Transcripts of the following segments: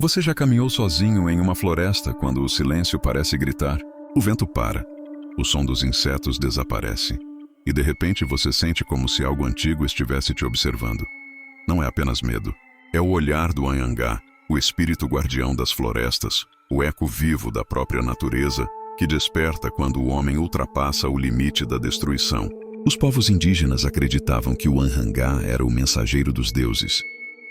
Você já caminhou sozinho em uma floresta quando o silêncio parece gritar? O vento para, o som dos insetos desaparece, e de repente você sente como se algo antigo estivesse te observando. Não é apenas medo, é o olhar do Anhangá, o espírito guardião das florestas, o eco vivo da própria natureza, que desperta quando o homem ultrapassa o limite da destruição. Os povos indígenas acreditavam que o Anhangá era o mensageiro dos deuses,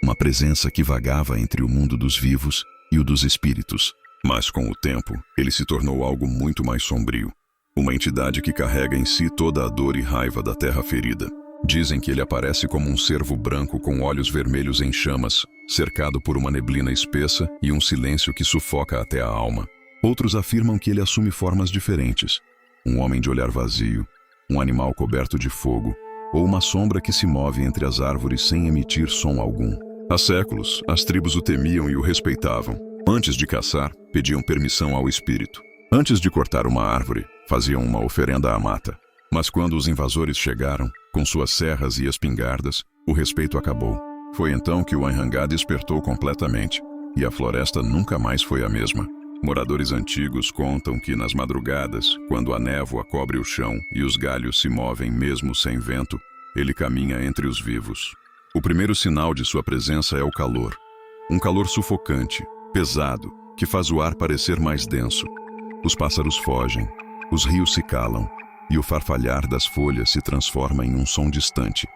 uma presença que vagava entre o mundo dos vivos e o dos espíritos. Mas com o tempo, ele se tornou algo muito mais sombrio. Uma entidade que carrega em si toda a dor e raiva da terra ferida. Dizem que ele aparece como um cervo branco com olhos vermelhos em chamas, cercado por uma neblina espessa e um silêncio que sufoca até a alma. Outros afirmam que ele assume formas diferentes. Um homem de olhar vazio, um animal coberto de fogo, ou uma sombra que se move entre as árvores sem emitir som algum. Há séculos, as tribos o temiam e o respeitavam. Antes de caçar, pediam permissão ao espírito. Antes de cortar uma árvore, faziam uma oferenda à mata. Mas quando os invasores chegaram, com suas serras e espingardas, o respeito acabou. Foi então que o Anhangá despertou completamente, e a floresta nunca mais foi a mesma. Moradores antigos contam que nas madrugadas, quando a névoa cobre o chão e os galhos se movem mesmo sem vento, ele caminha entre os vivos. O primeiro sinal de sua presença é o calor. Um calor sufocante, pesado, que faz o ar parecer mais denso. Os pássaros fogem, os rios se calam, e o farfalhar das folhas se transforma em um som distante,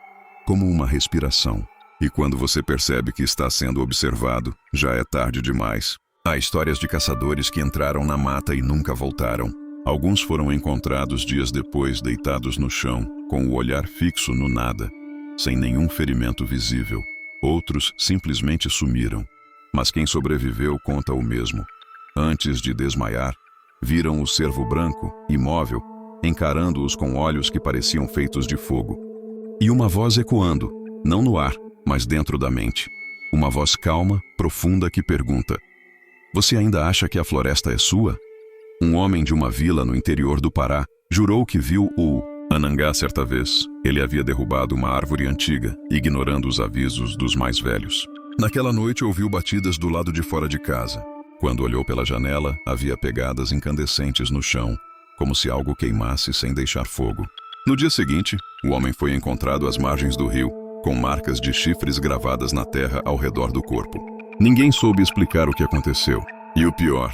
como uma respiração. E quando você percebe que está sendo observado, já é tarde demais. Há histórias de caçadores que entraram na mata e nunca voltaram. Alguns foram encontrados dias depois deitados no chão, com o olhar fixo no nada, sem nenhum ferimento visível. Outros simplesmente sumiram. Mas quem sobreviveu conta o mesmo. Antes de desmaiar, viram o cervo branco, imóvel, encarando-os com olhos que pareciam feitos de fogo. E uma voz ecoando, não no ar, mas dentro da mente. Uma voz calma, profunda que pergunta: "Você ainda acha que a floresta é sua?" Um homem de uma vila no interior do Pará jurou que viu o Anhangá certa vez. Ele havia derrubado uma árvore antiga, ignorando os avisos dos mais velhos. Naquela noite ouviu batidas do lado de fora de casa. Quando olhou pela janela, havia pegadas incandescentes no chão, como se algo queimasse sem deixar fogo. No dia seguinte, o homem foi encontrado às margens do rio, com marcas de chifres gravadas na terra ao redor do corpo. Ninguém soube explicar o que aconteceu. E o pior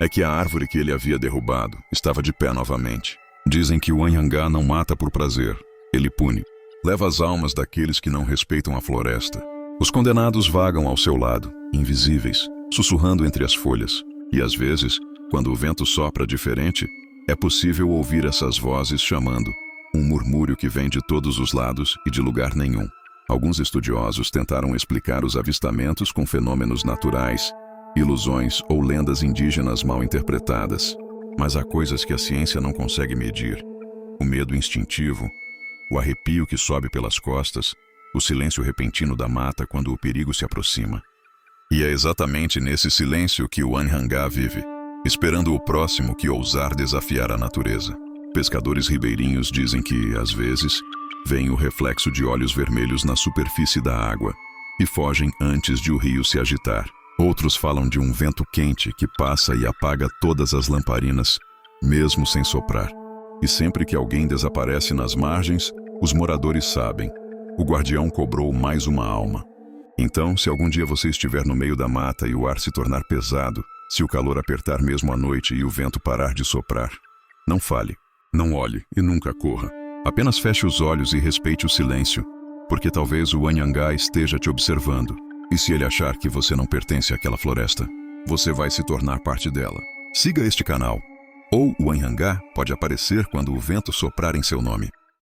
é que a árvore que ele havia derrubado estava de pé novamente. Dizem que o Anhangá não mata por prazer, ele pune. Leva as almas daqueles que não respeitam a floresta. Os condenados vagam ao seu lado, invisíveis, sussurrando entre as folhas. E às vezes, quando o vento sopra diferente, é possível ouvir essas vozes chamando, um murmúrio que vem de todos os lados e de lugar nenhum. Alguns estudiosos tentaram explicar os avistamentos com fenômenos naturais, ilusões ou lendas indígenas mal interpretadas. Mas há coisas que a ciência não consegue medir. O medo instintivo, o arrepio que sobe pelas costas, o silêncio repentino da mata quando o perigo se aproxima. E é exatamente nesse silêncio que o Anhangá vive, esperando o próximo que ousar desafiar a natureza. Pescadores ribeirinhos dizem que, às vezes, veem o reflexo de olhos vermelhos na superfície da água e fogem antes de o rio se agitar. Outros falam de um vento quente que passa e apaga todas as lamparinas, mesmo sem soprar. E sempre que alguém desaparece nas margens, os moradores sabem: o guardião cobrou mais uma alma. Então, se algum dia você estiver no meio da mata e o ar se tornar pesado, se o calor apertar mesmo à noite e o vento parar de soprar, não fale, não olhe e nunca corra. Apenas feche os olhos e respeite o silêncio, porque talvez o Anhangá esteja te observando. E se ele achar que você não pertence àquela floresta, você vai se tornar parte dela. Siga este canal, ou o Anhangá pode aparecer quando o vento soprar em seu nome.